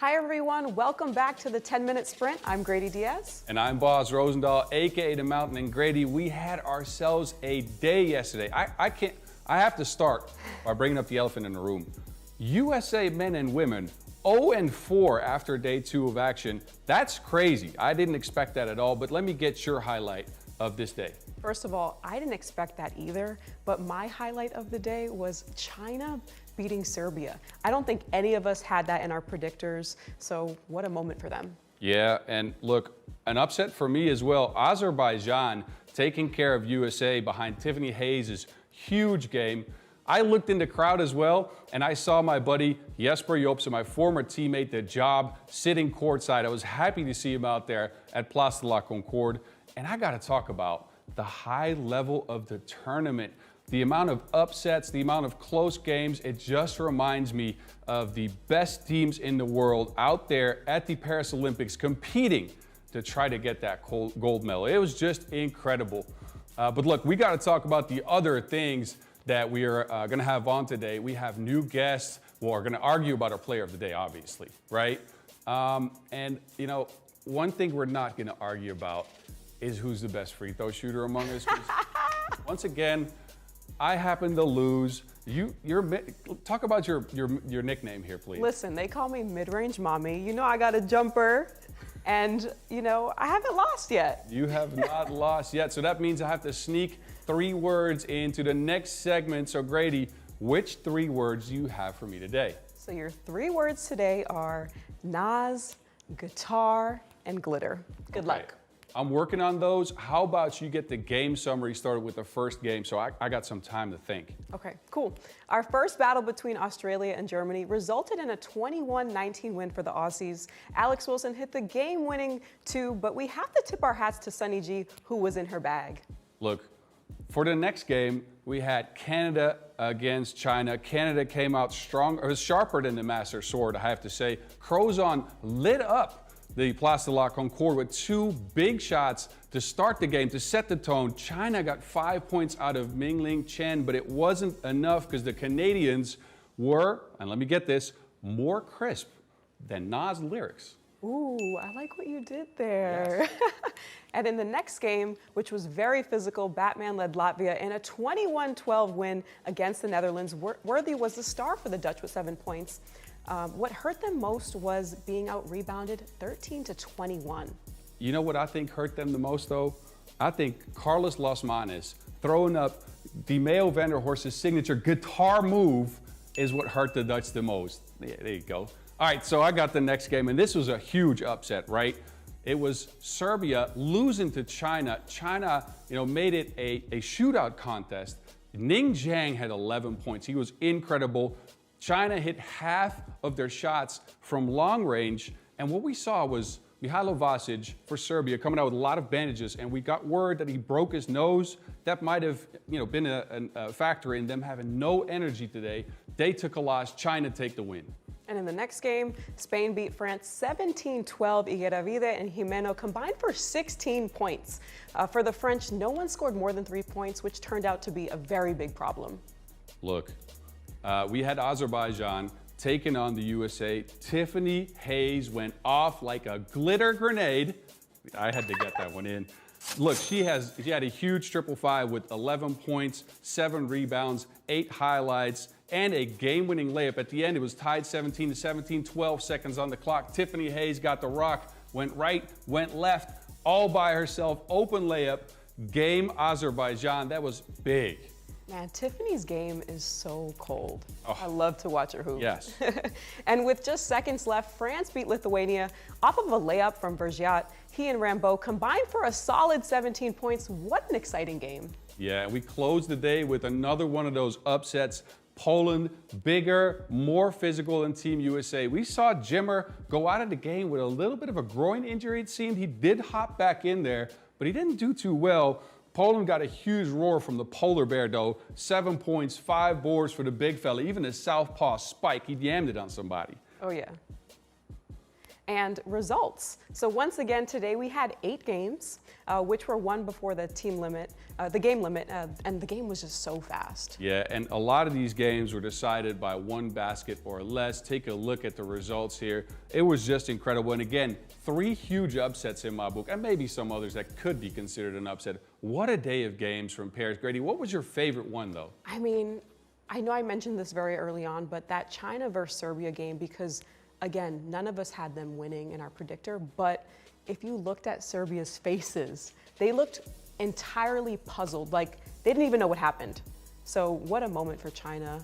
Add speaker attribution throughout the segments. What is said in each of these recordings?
Speaker 1: Hi everyone, welcome back to the 10-minute sprint. I'm Greydy Diaz.
Speaker 2: And I'm Boss Rozendaal, aka The Mountain. And Greydy, we had ourselves a day yesterday. I have to start by bringing up the elephant in the room. USA men and women 0-4 after day 2 of action. That's crazy. I didn't expect that at all, but let me get your highlight of this day.
Speaker 1: First of all, I didn't expect that either, but my highlight of the day was China beating Serbia. I don't think any of us had that in our predictors, so what a moment for them.
Speaker 2: Yeah, and look, an upset for me as well. Azerbaijan taking care of USA behind Tiffany Hayes' huge game. I looked in the crowd as well, and I saw my buddy Jesper Jobsen, my former teammate, The Job, sitting courtside. I was happy to see him out there at Place de la Concorde. And I got to talk about the high level of the tournament. The amount of upsets, the amount of close games, it just reminds me of the best teams in the world out there at the Paris Olympics competing to try to get that gold medal. It was just incredible. But look, we got to talk about the other things that we are going to have on today. We have new guests. Well, we're going to argue about our player of the day, obviously, right? And, you know, one thing we're not going to argue about is who's the best free throw shooter among us. Once again, I happen to lose. Talk about your nickname here, please.
Speaker 1: Listen, they call me mid-range mommy. You know I got a jumper, and you know I haven't lost yet.
Speaker 2: You have not lost yet, so that means I have to sneak 3 words into the next segment. So Greydy, which 3 words do you have for me today?
Speaker 1: So your 3 words today are Nas, guitar, and glitter. Good luck.
Speaker 2: I'm working on those. How about you get the game summary started with the first game so I got some time to think.
Speaker 1: Okay, cool. Our first battle between Australia and Germany resulted in a 21-19 win for the Aussies. Alex Wilson hit the game-winning 2, but we have to tip our hats to Sunny G, who was in her bag.
Speaker 2: Look, for the next game, we had Canada against China. Canada came out strong, or sharper than the Master Sword, I have to say. Crozon lit up the Place de la Concorde with 2 big shots to start the game, to set the tone. China got 5 points out of Mingling Chen, but it wasn't enough because the Canadians were, and let me get this, more crisp than Nas' lyrics.
Speaker 1: Ooh, I like what you did there. Yes. And in the next game, which was very physical, Batman led Latvia in a 21-12 win against the Netherlands. Worthy was the star for the Dutch with 7 points. What hurt them most was being out-rebounded 13-21.
Speaker 2: You know what I think hurt them the most, though? I think Carlos Los Manes throwing up Dimeo van der Horst's signature guitar move is what hurt the Dutch the most. Yeah, there you go. All right, so I got the next game, and this was a huge upset, right? It was Serbia losing to China. China, you know, made it a shootout contest. Ning Zhang had 11 points. He was incredible. China hit half of their shots from long range, and what we saw was Mihailo Vasic for Serbia coming out with a lot of bandages, and we got word that he broke his nose. That might have, you know, been a factor in them having no energy today. They took a loss. China take the win.
Speaker 1: And in the next game, Spain beat France 17-12. Igueravide and Jimeno combined for 16 points. For the French, no one scored more than 3 points, which turned out to be a very big problem.
Speaker 2: Look, we had Azerbaijan taking on the USA. Tiffany Hayes went off like a glitter grenade. I had to get that one in. Look, she had a huge 5-5 with 11 points, 7 rebounds, 8 highlights, and a game-winning layup. At the end, it was tied 17-17, 12 seconds on the clock. Tiffany Hayes got the rock, went right, went left, all by herself, open layup, game Azerbaijan. That was big.
Speaker 1: Man, Tiffany's game is so cold. Oh, I love to watch her hoop.
Speaker 2: Yes.
Speaker 1: And with just seconds left, France beat Lithuania off of a layup from Vergiat. He and Rambeau combined for a solid 17 points. What an exciting game.
Speaker 2: Yeah, we closed the day with another one of those upsets. Poland, bigger, more physical than Team USA. We saw Jimmer go out of the game with a little bit of a groin injury, it seemed. He did hop back in there, but he didn't do too well. Poland got a huge roar from the polar bear, though. 7 points, 5 boards for the big fella. Even the southpaw Spike, he yammed it on somebody.
Speaker 1: Oh, yeah. and results. So once again today we had 8 games, which were won before the game limit, and the game was just so fast.
Speaker 2: Yeah, and a lot of these games were decided by 1 basket or less. Take a look at the results here. It was just incredible. And again, 3 huge upsets in my book, and maybe some others that could be considered an upset. What a day of games from Paris. Greydy, what was your favorite one, though?
Speaker 1: I mean, I know I mentioned this very early on, but that China versus Serbia game, because again, none of us had them winning in our predictor, but if you looked at Serbia's faces, they looked entirely puzzled, like they didn't even know what happened. So what a moment for China.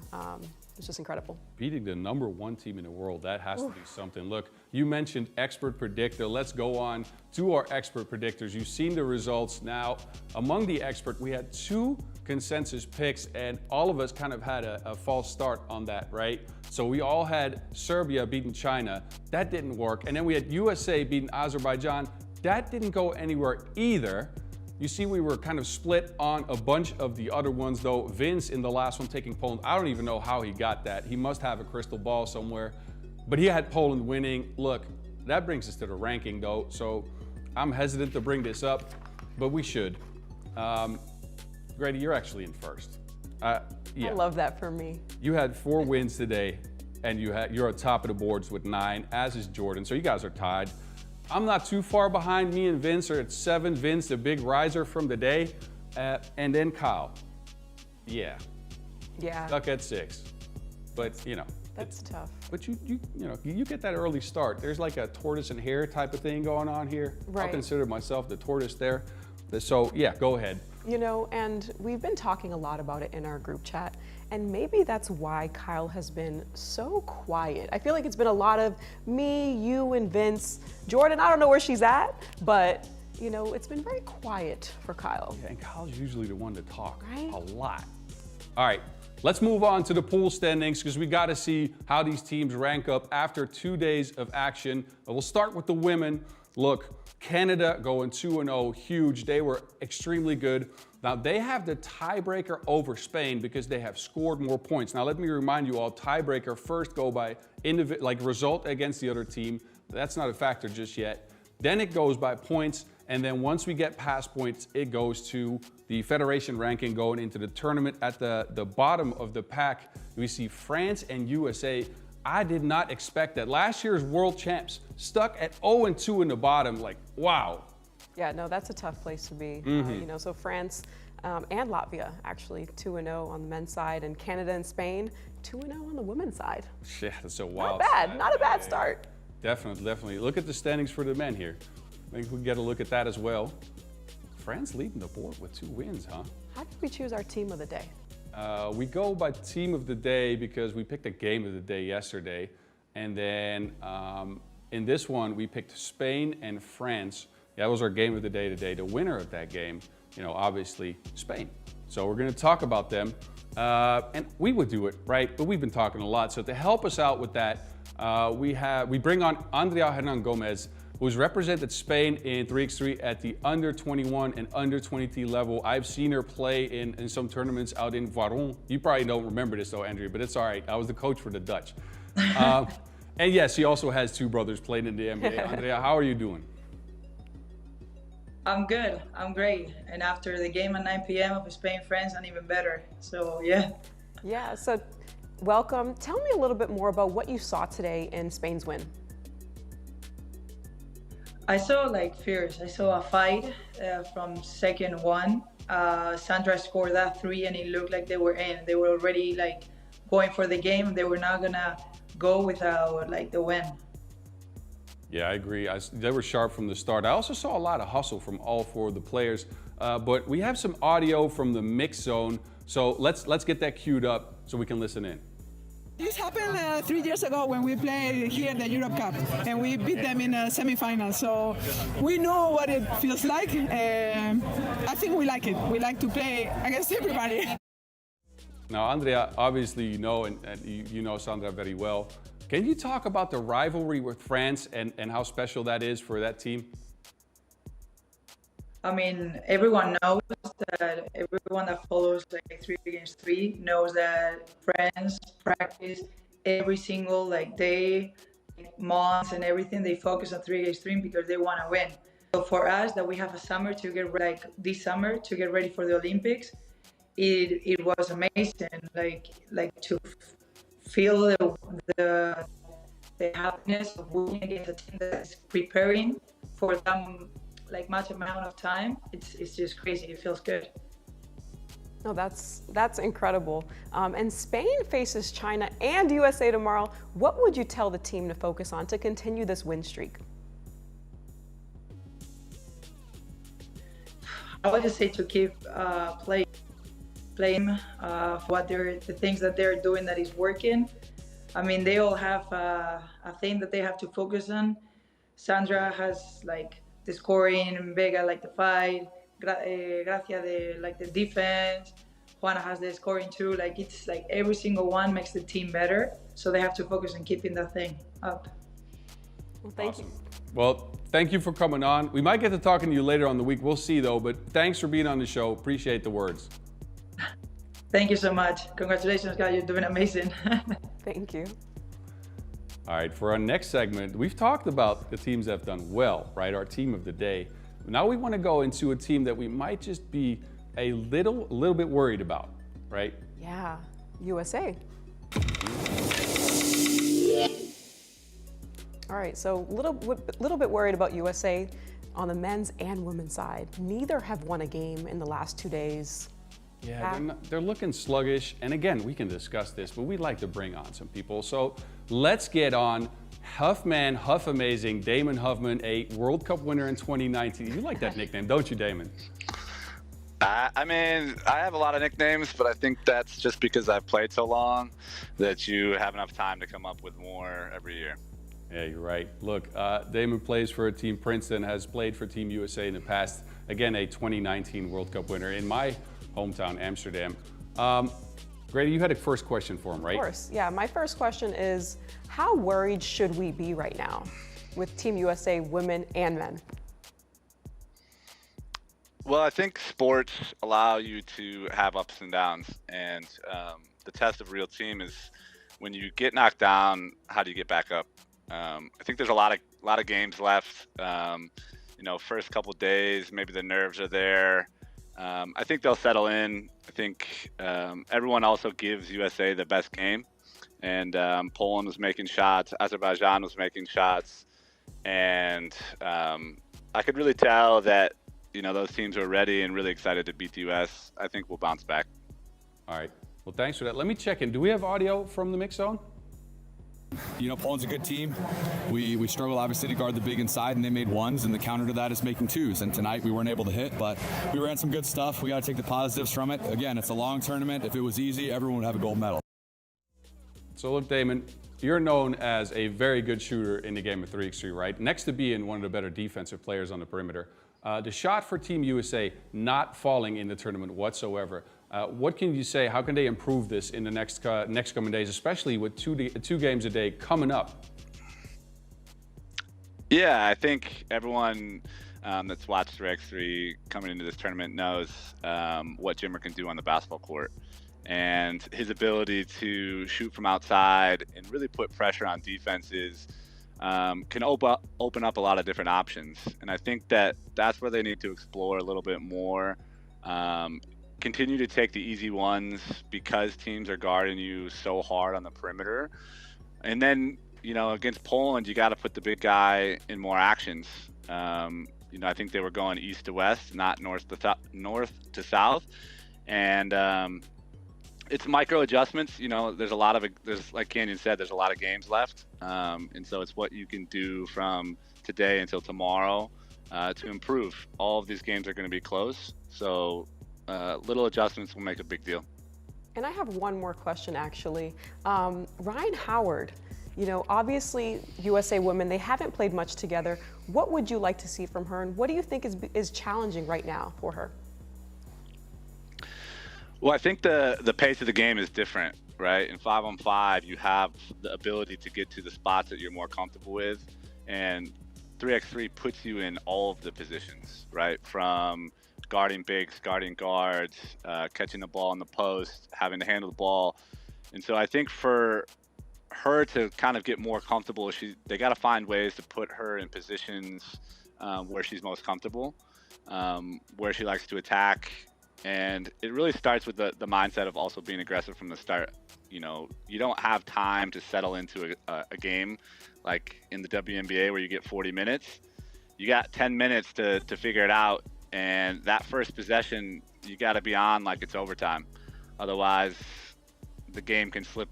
Speaker 1: It's just incredible.
Speaker 2: Beating the #1 team in the world, that has to be something. Look, you mentioned expert predictor. Let's go on to our expert predictors. You've seen the results now. Among the expert, we had 2 consensus picks, and all of us kind of had a false start on that, right? So we all had Serbia beating China. That didn't work. And then we had USA beating Azerbaijan. That didn't go anywhere either. You see, we were kind of split on a bunch of the other ones, though. Vince in the last one taking Poland. I don't even know how he got that. He must have a crystal ball somewhere. But he had Poland winning. Look, that brings us to the ranking, though. So I'm hesitant to bring this up, but we should. Greydy, you're actually in first. Yeah.
Speaker 1: I love that for me.
Speaker 2: You had 4 wins today, and you're at top of the boards with 9, as is Jordan. So you guys are tied. I'm not too far behind. Me and Vince are at 7. Vince, the big riser from the day, and then Kyle. Yeah. Stuck at 6. But you know,
Speaker 1: that's tough.
Speaker 2: But you get that early start. There's like a tortoise and hare type of thing going on here.
Speaker 1: Right.
Speaker 2: I'll consider myself the tortoise there. So yeah, go ahead.
Speaker 1: You know, and we've been talking a lot about it in our group chat, and maybe that's why Kyle has been so quiet. I feel like it's been a lot of me, you, and Vince. Jordan, I don't know where she's at, but you know, it's been very quiet for Kyle.
Speaker 2: Yeah, and Kyle's usually the one to talk
Speaker 1: right?
Speaker 2: a lot. All right, let's move on to the pool standings because we got to see how these teams rank up after 2 days of action. We'll start with the women. Look, Canada going 2-0, huge. They were extremely good. Now they have the tiebreaker over Spain because they have scored more points. Now let me remind you all, tiebreaker first go by result against the other team. That's not a factor just yet. Then it goes by points, and then once we get past points, it goes to the federation ranking going into the tournament. At the bottom of the pack, we see France and USA. I did not expect that. Last year's world champs stuck at 0-2 in the bottom. Like, wow.
Speaker 1: Yeah, no, that's a tough place to be. You know, so France and Latvia actually 2-0 on the men's side, and Canada and Spain 2-0 on the women's side.
Speaker 2: Yeah, that's so wild.
Speaker 1: Not bad, not a bad start.
Speaker 2: Definitely. Look at the standings for the men here. I think we get a look at that as well. France leading the board with 2 wins, huh?
Speaker 1: How did we choose our team of the day?
Speaker 2: We go by team of the day because we picked a game of the day yesterday. And then in this one, we picked Spain and France. That was our game of the day today. The winner of that game, you know, obviously Spain. So we're going to talk about them. And we would do it, right? But we've been talking a lot. So to help us out with that, we bring on Andrea Hernan Gomez, who's represented Spain in 3x3 at the under 21 and under 23 level. I've seen her play in some tournaments out in Varon. You probably don't remember this though, Andrea, but it's all right. I was the coach for the Dutch. And yes, she also has 2 brothers playing in the NBA. Andrea, how are you doing?
Speaker 3: I'm good. I'm great. And after the game at 9 p.m. of Spain, France, I'm even better. So, yeah.
Speaker 1: Yeah, so welcome. Tell me a little bit more about what you saw today in Spain's win.
Speaker 3: I saw like fierce. I saw a fight from second one. Sandra scored that 3 and it looked like they were in. They were already like going for the game. They were not gonna go without like the win.
Speaker 2: Yeah, I agree. They were sharp from the start. I also saw a lot of hustle from all 4 of the players. But we have some audio from the mix zone. So let's get that queued up so we can listen in.
Speaker 4: This happened 3 years ago when we played here in the Europe Cup, and we beat them in a semi-final. So we know what it feels like. I think we like it. We like to play against everybody.
Speaker 2: Now, Andrea, obviously you know, and you know Sandra very well. Can you talk about the rivalry with France and how special that is for that team?
Speaker 3: I mean, everyone knows that everyone that follows like 3x3 knows that France practice every single like day months and everything, they focus on 3x3 because they want to win. So for us, that we have a summer to get like this summer to get ready for the Olympics, it was amazing. Like to feel the happiness of winning against a team that's preparing for them like much amount of time. It's just crazy. It feels good.
Speaker 1: No, that's incredible. And Spain faces China and USA tomorrow. What would you tell the team to focus on to continue this win streak?
Speaker 3: I would just say to keep playing what the things that they're doing that is working. I mean, they all have a thing that they have to focus on. Sandra has like the scoring, Vega like the fight, Gracia the defense, Juana has the scoring too. Like it's like every single one makes the team better. So they have to focus on keeping that thing up.
Speaker 1: Well, thank you.
Speaker 2: Well, thank you for coming on. We might get to talking to you later on the week. We'll see though, but thanks for being on the show. Appreciate the words.
Speaker 3: Thank you so much. Congratulations, guys. You're doing amazing.
Speaker 1: Thank you.
Speaker 2: All right, for our next segment, we've talked about the teams that have done well, right? Our team of the day. Now we want to go into a team that we might just be a little bit worried about, right?
Speaker 1: Yeah, USA. All right, so little bit worried about USA on the men's and women's side. Neither have won a game in the last 2 days.
Speaker 2: Yeah, they're looking sluggish. And again, we can discuss this, but we'd like to bring on some people. So let's get on Huffman, Huff Amazing, Damon Hubman, a World Cup winner in 2019. You like that nickname, don't you, Damon?
Speaker 5: I mean, I have a lot of nicknames, but I think that's just because I've played so long that you have enough time to come up with more every year.
Speaker 2: Yeah, you're right. Look, Damon plays for Team Princeton, has played for Team USA in the past. Again, a 2019 World Cup winner in my hometown, Amsterdam. Greydy, you had a first question for him, right?
Speaker 1: Of course, yeah. My first question is, how worried should we be right now with Team USA women and men?
Speaker 5: Well, I think sports allow you to have ups and downs, and the test of a real team is when you get knocked down, how do you get back up? I think there's a lot of games left. You know, first couple days, maybe the nerves are there. I think they'll settle in. I think everyone also gives USA the best game, and Poland was making shots, Azerbaijan was making shots, and I could really tell that, you know, those teams are ready and really excited to beat the US. I think we'll bounce back.
Speaker 2: All right. Well, thanks for that. Let me check in. Do we have audio from the mix zone?
Speaker 6: You know, Poland's a good team. We struggle obviously to guard the big inside, and they made ones, and the counter to that is making twos. And tonight we weren't able to hit, but we ran some good stuff. We got to take the positives from it. Again, it's a long tournament. If it was easy, everyone would have a gold medal.
Speaker 2: So look, Damon, you're known as a very good shooter in the game of 3x3, right? Next to being one of the better defensive players on the perimeter. The shot for Team USA not falling in the tournament whatsoever. What can you say? How can they improve this in the next coming days, especially with two games a day coming up?
Speaker 5: Yeah, I think everyone that's watched 3x3 coming into this tournament knows what Jimmer can do on the basketball court. And his ability to shoot from outside and really put pressure on defenses can open up a lot of different options. And I think that's where they need to explore a little bit more. Continue to take the easy ones because teams are guarding you so hard on the perimeter. And then, you know, against Poland, you got to put the big guy in more actions. You know, I think they were going east to west, not north to south. And it's micro adjustments. You know, there's like Canyon said, there's a lot of games left. And so it's what you can do from today until tomorrow to improve. All of these games are going to be close. So little adjustments will make a big deal.
Speaker 1: And I have one more question, actually. Ryan Howard, you know, obviously USA women, they haven't played much together. What would you like to see from her, and what do you think is challenging right now for her?
Speaker 5: Well, I think the pace of the game is different, right? In 5-on-5, you have the ability to get to the spots that you're more comfortable with, and 3x3 puts you in all of the positions, right? From guarding bigs, guarding guards, catching the ball in the post, having to handle the ball. And so I think for her to kind of get more comfortable, they got to find ways to put her in positions where she's most comfortable, where she likes to attack. And it really starts with the mindset of also being aggressive from the start. You know, you don't have time to settle into a game like in the WNBA where you get 40 minutes. You got 10 minutes to figure it out. And that first possession, you got to be on like it's overtime. Otherwise, the game can slip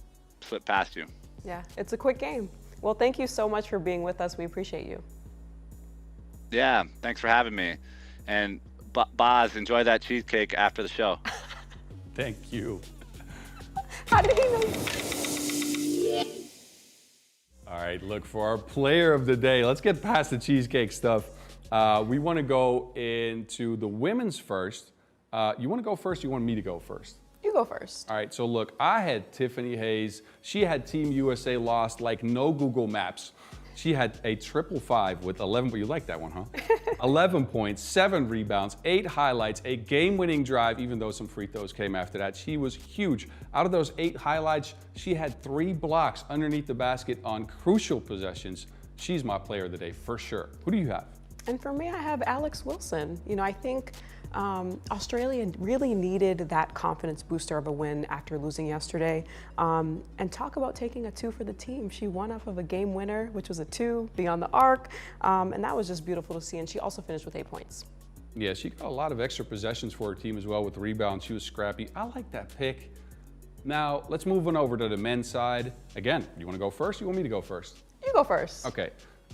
Speaker 5: past you.
Speaker 1: Yeah, it's a quick game. Well, thank you so much for being with us. We appreciate you.
Speaker 5: Yeah, thanks for having me. And Boz, enjoy that cheesecake after the show.
Speaker 2: Thank you.
Speaker 1: How did he know?
Speaker 2: All right, look, for our player of the day, let's get past the cheesecake stuff. We want to go into the women's first. You want to go first? Or you want me to go first?
Speaker 1: You go first.
Speaker 2: All right, so look, I had Tiffany Hayes. She had Team USA lost like no Google Maps. She had a 555 with 11, but you like that one, huh? 11 points, 7 rebounds, 8 highlights, a game-winning drive, even though some free throws came after that. She was huge. Out of those 8 highlights, she had 3 blocks underneath the basket on crucial possessions. She's my player of the day for sure. Who do you have?
Speaker 1: And for me, I have Alex Wilson. You know, I think Australia really needed that confidence booster of a win after losing yesterday. And talk about taking a 2 for the team. She won off of a game winner, which was a 2 beyond the arc. And that was just beautiful to see. And she also finished with 8 points.
Speaker 2: Yeah, she got a lot of extra possessions for her team as well with rebounds. She was scrappy. I like that pick. Now, let's move on over to the men's side. Again, you want to go first or you want me to go first?
Speaker 1: You go first.
Speaker 2: Okay.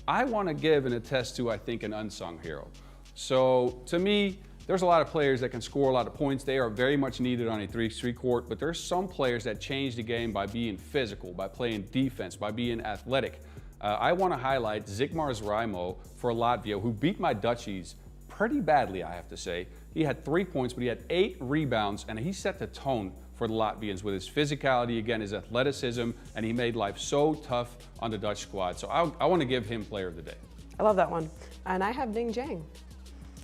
Speaker 2: I want to give and attest to, I think, an unsung hero. So, to me, there's a lot of players that can score a lot of points. They are very much needed on a 3x3 court, but there's some players that change the game by being physical, by playing defense, by being athletic. I want to highlight Zigmars Raimo for Latvia, who beat my Dutchies pretty badly, I have to say. He had 3 points, but he had 8 rebounds, and he set the tone for the Latvians with his physicality, again, his athleticism, and he made life so tough on the Dutch squad. So I want to give him player of the day.
Speaker 1: I love that one. And I have Ning Jiang.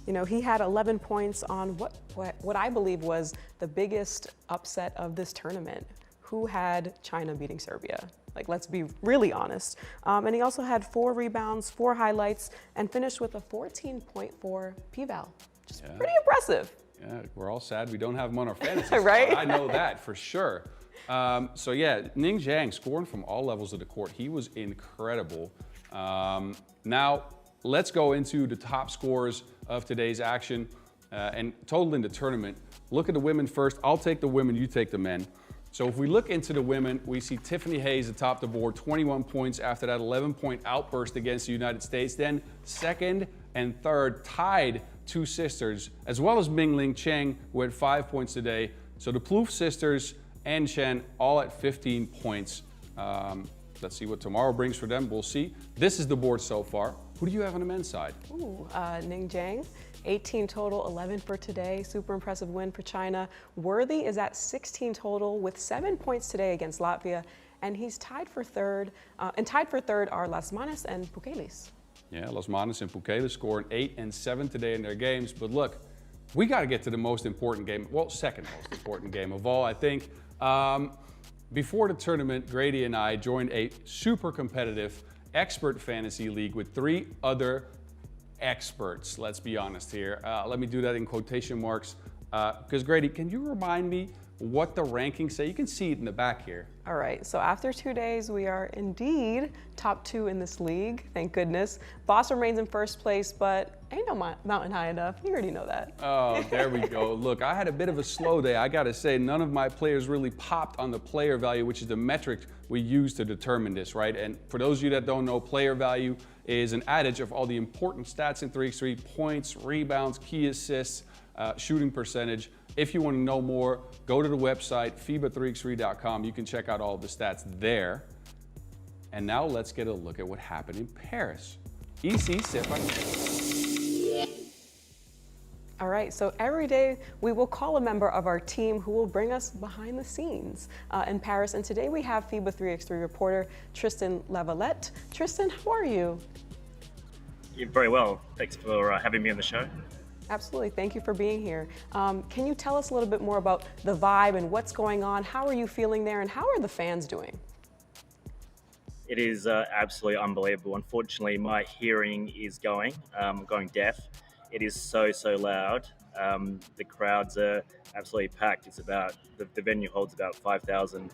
Speaker 1: You know, he had 11 points on what I believe was the biggest upset of this tournament. Who had China beating Serbia? Like, let's be really honest. And he also had 4 rebounds, 4 highlights, and finished with a 14.4 p-val. Just pretty impressive.
Speaker 2: Yeah, we're all sad we don't have him on our fantasy
Speaker 1: Right?
Speaker 2: squad. I know that for sure. So yeah, Ning Jiang scoring from all levels of the court. He was incredible. Now, let's go into the top scorers of today's action and total in the tournament. Look at the women first. I'll take the women, you take the men. So if we look into the women, we see Tiffany Hayes atop the board, 21 points after that 11-point outburst against the United States. Then second and third tied 2 sisters, as well as Mingling Cheng, who had 5 points today. So the Plouffe sisters and Chen all at 15 points. Let's see what tomorrow brings for them. We'll see. This is the board so far. Who do you have on the men's side?
Speaker 1: Ooh, Ning Jiang, 18 total, 11 for today. Super impressive win for China. Worthy is at 16 total with 7 points today against Latvia. And he's tied for third. And tied for third are Las Manas and Pukelis. Yeah,
Speaker 2: Las Manas and Pukelis scoring 8 and 7 today in their games. But look, we got to get to the most important game. Well, second most important game of all, I think. Before the tournament, Greydy and I joined a super competitive expert fantasy league with 3 other experts. Let's be honest here. Let me do that in quotation marks. Because Greydy, can you remind me what the rankings say? You can see it in the back here.
Speaker 1: All right, so after 2 days, we are indeed top 2 in this league, thank goodness. Boss remains in first place, but ain't no mountain high enough. You already know that.
Speaker 2: Oh, there we go. Look, I had a bit of a slow day. I gotta say, none of my players really popped on the player value, which is the metric we use to determine this, right? And for those of you that don't know, player value is an adage of all the important stats in 3x3, points, rebounds, key assists, shooting percentage. If you want to know more, go to the website, FIBA3x3.com. You can check out all of the stats there. And now let's get a look at what happened in Paris. Ici, c'est parti.
Speaker 1: All right, so every day we will call a member of our team who will bring us behind the scenes in Paris. And today we have FIBA3x3 reporter Tristan Lavalette. Tristan, how are you?
Speaker 7: You're very well. Thanks for having me on the show.
Speaker 1: Absolutely, thank you for being here. Can you tell us a little bit more about the vibe and what's going on? How are you feeling there and how are the fans doing?
Speaker 7: It is absolutely unbelievable. Unfortunately, my hearing is going deaf. It is so loud. The crowds are absolutely packed. It's about the venue holds about 5,000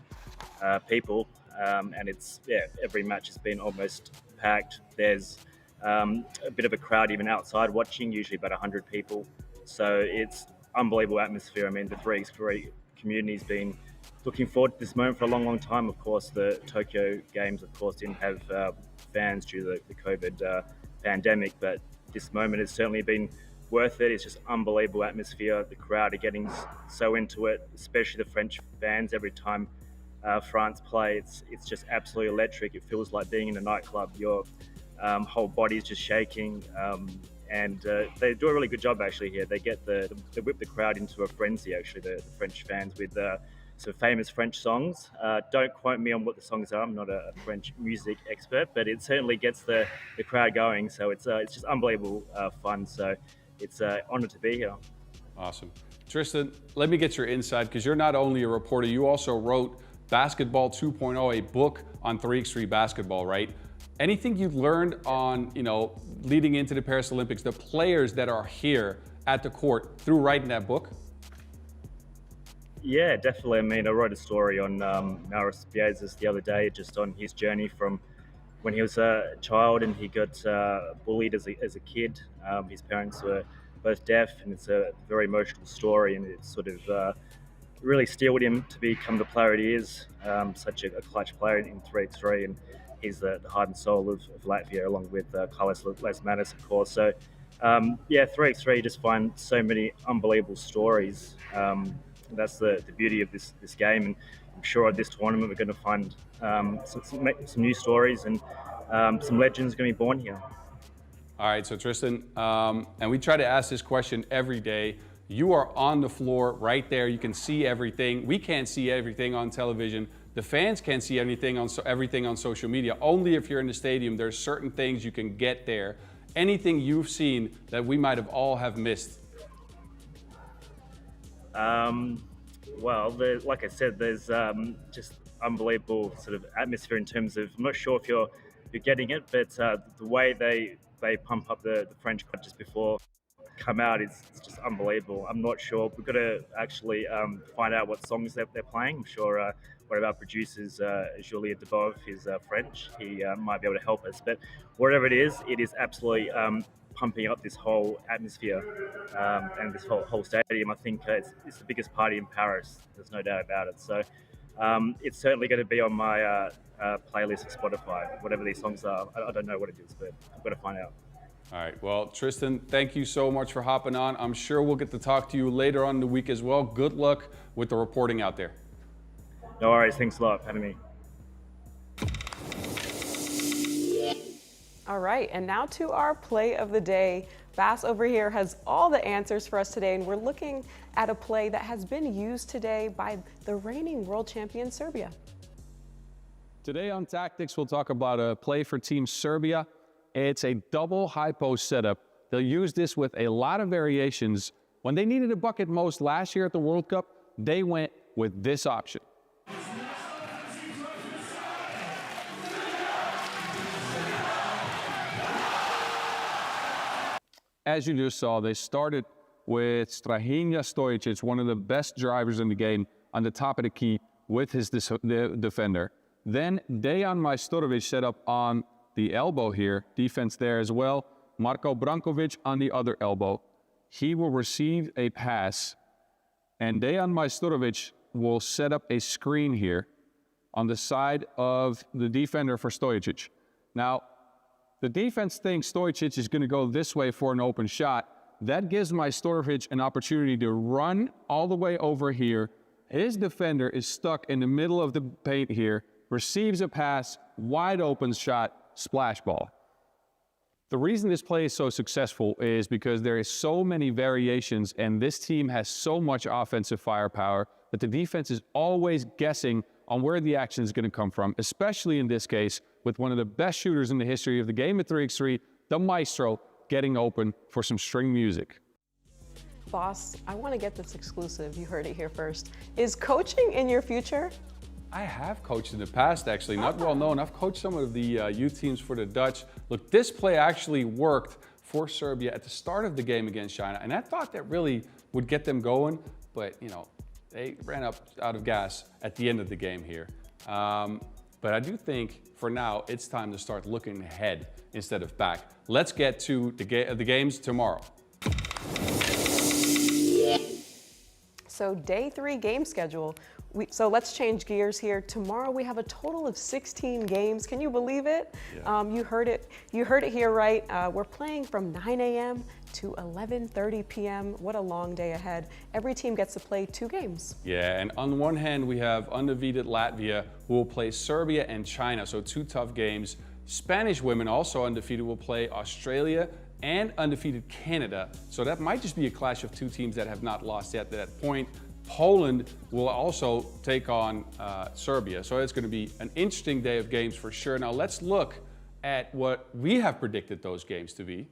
Speaker 7: people, and it's every match has been almost packed. There's a bit of a crowd even outside watching, usually about 100 people. So it's unbelievable atmosphere. I mean, the 3x3 community's been looking forward to this moment for a long time. Of course, the Tokyo Games, of course, didn't have fans due to the COVID pandemic, but this moment has certainly been worth it. It's just unbelievable atmosphere. The crowd are getting so into it, especially the French fans. Every time France play, it's just absolutely electric. It feels like being in a nightclub. Your whole body is just shaking. And they do a really good job actually here. They get they whip the crowd into a frenzy actually, the French fans, with some famous French songs. Don't quote me on what the songs are. I'm not a French music expert, but it certainly gets the crowd going. So it's just unbelievable fun. So it's an honor to be here.
Speaker 2: Awesome. Tristan, let me get your insight, because you're not only a reporter, you also wrote Basketball 2.0, a book on 3x3 basketball, right? Anything you've learned on, leading into the Paris Olympics, the players that are here at the court through writing that book?
Speaker 7: Yeah, definitely. I mean, I wrote a story on Maurice Diaz the other day, just on his journey from when he was a child and he got bullied as a kid. His parents were both deaf, and it's a very emotional story, and it sort of really steeled him to become the player he is, such a clutch player in 3x3, and he's the heart and soul of Latvia, along with Carlos Lesmanis, of course. So, 3x3 just find so many unbelievable stories. That's the beauty of this game, and I'm sure at this tournament we're going to find some new stories, and some legends are going to be born here.
Speaker 2: All right, so Tristan, and we try to ask this question every day. You are on the floor right there. You can see everything. We can't see everything on television. The fans can't see everything on social media. Only if you're in the stadium, there's certain things you can get there. Anything you've seen that we might have all have missed?
Speaker 7: Well, like I said, there's just unbelievable sort of atmosphere in terms of, I'm not sure if you're getting it, but the way they pump up the French crowd just before come out, it's just unbelievable. I'm not sure. We've got to actually find out what songs they're playing. I'm sure one of our producers, Julia Debov, is French. He might be able to help us. But whatever it is absolutely pumping up this whole atmosphere and this whole stadium. I think it's the biggest party in Paris. There's no doubt about it. So it's certainly going to be on my playlist of Spotify, whatever these songs are. I don't know what it is, but I've got to find out.
Speaker 2: All right, well, Tristan, thank you so much for hopping on. I'm sure we'll get to talk to you later on in the week as well. Good luck with the reporting out there.
Speaker 7: No worries, thanks a lot for having me.
Speaker 1: All right, and now to our play of the day. Bass over here has all the answers for us today, and we're looking at a play that has been used today by the reigning world champion Serbia.
Speaker 2: Today on Tactics, we'll talk about a play for Team Serbia. It's a double high post setup. They'll use this with a lot of variations. When they needed a bucket most last year at the World Cup, they went with this option. As you just saw, they started with Strahinja Stojic, one of the best drivers in the game, on the top of the key with his defender. Then Dejan Majstorovic set up on the elbow here, defense there as well. Marko Brankovic on the other elbow. He will receive a pass, and Dejan Majstorovic will set up a screen here on the side of the defender for Stojic. Now, the defense thinks Stojic is going to go this way for an open shot. That gives Majstorovic an opportunity to run all the way over here. His defender is stuck in the middle of the paint here, receives a pass, wide open shot, splash ball. The reason this play is so successful is because there is so many variations, and this team has so much offensive firepower that the defense is always guessing on where the action is going to come from, especially in this case with one of the best shooters in the history of the game at 3x3, the Maestro, getting open for some string music.
Speaker 1: Boss, I want to get this exclusive. You heard it here first. Is coaching in your future?
Speaker 2: I have coached in the past, actually, not well known. I've coached some of the youth teams for the Dutch. Look, this play actually worked for Serbia at the start of the game against China, and I thought that really would get them going, but you know, they ran out of gas at the end of the game here. But I do think for now, it's time to start looking ahead instead of back. Let's get to the games tomorrow.
Speaker 1: So day 3 game schedule. So let's change gears here. Tomorrow we have a total of 16 games. Can you believe it?
Speaker 2: Yeah.
Speaker 1: You heard it here right. We're playing from 9 a.m. to 11:30 p.m. What a long day ahead. Every team gets to play 2 games.
Speaker 2: Yeah, and on one hand, we have undefeated Latvia, who will play Serbia and China, so 2 tough games. Spanish women, also undefeated, will play Australia and undefeated Canada. So that might just be a clash of 2 teams that have not lost yet at that point. Poland will also take on Serbia. So it's going to be an interesting day of games for sure. Now let's look at what we have predicted those games to be.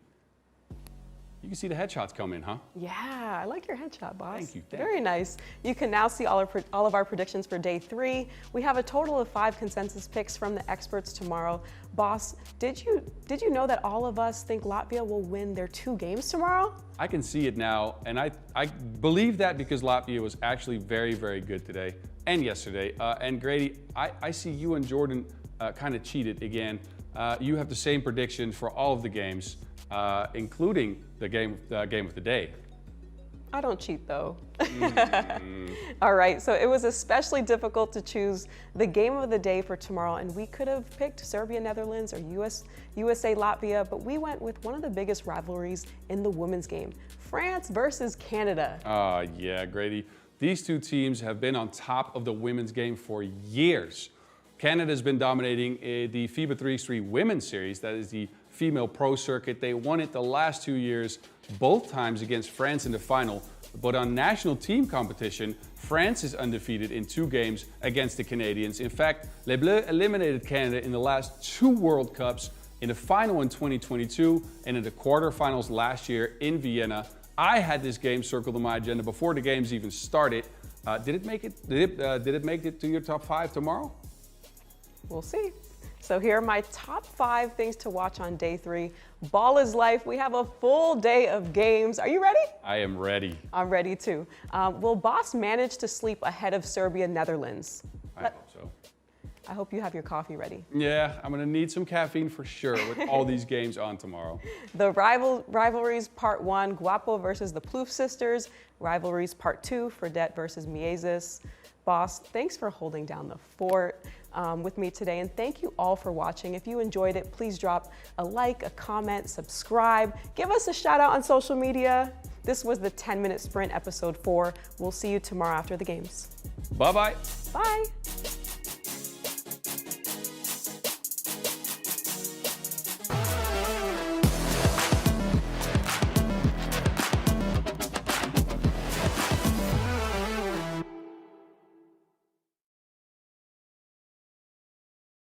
Speaker 2: You can see the headshots come in, huh?
Speaker 1: Yeah, I like your headshot, boss.
Speaker 2: Thank you.
Speaker 1: Very nice. You can now see all of our predictions for day 3. We have a total of 5 consensus picks from the experts tomorrow. Boss, did you know that all of us think Latvia will win their 2 games tomorrow?
Speaker 2: I can see it now, and I believe that because Latvia was actually very, very good today and yesterday. And Greydy, I see you and Jordan kind of cheated again. You have the same predictions for all of the games, including the game of the day.
Speaker 1: I don't cheat though. All right, so it was especially difficult to choose the game of the day for tomorrow, and we could have picked Serbia, Netherlands, or USA, Latvia, but we went with one of the biggest rivalries in the women's game, France versus Canada.
Speaker 2: Yeah, Greydy. These 2 teams have been on top of the women's game for years. Canada's been dominating the FIBA3x3 Women's Series, that is the female pro circuit. They won it the last 2 years, both times against France in the final. But on national team competition, France is undefeated in 2 games against the Canadians. In fact, Les Bleus eliminated Canada in the last 2 World Cups, in the final in 2022 and in the quarterfinals last year in Vienna. I had this game circled on my agenda before the games even started. Did it make it to your top 5 tomorrow?
Speaker 1: We'll see. So here are my top 5 things to watch on day 3. Ball is life. We have a full day of games. Are you ready?
Speaker 2: I am ready.
Speaker 1: I'm ready too. Will Boss manage to sleep ahead of Serbia, Netherlands?
Speaker 2: I hope so.
Speaker 1: I hope you have your coffee ready.
Speaker 2: Yeah, I'm gonna need some caffeine for sure with all these games on tomorrow.
Speaker 1: The rivalries part 1, Guapo versus the Plouffe sisters. Rivalries part 2, Fredette versus Miezis. Boss, thanks for holding down the fort with me today, and thank you all for watching. If you enjoyed it, please drop a like, a comment, subscribe, give us a shout out on social media. This was the 10-minute sprint, episode 4. We'll see you tomorrow after the games.
Speaker 2: Bye-bye.
Speaker 1: Bye.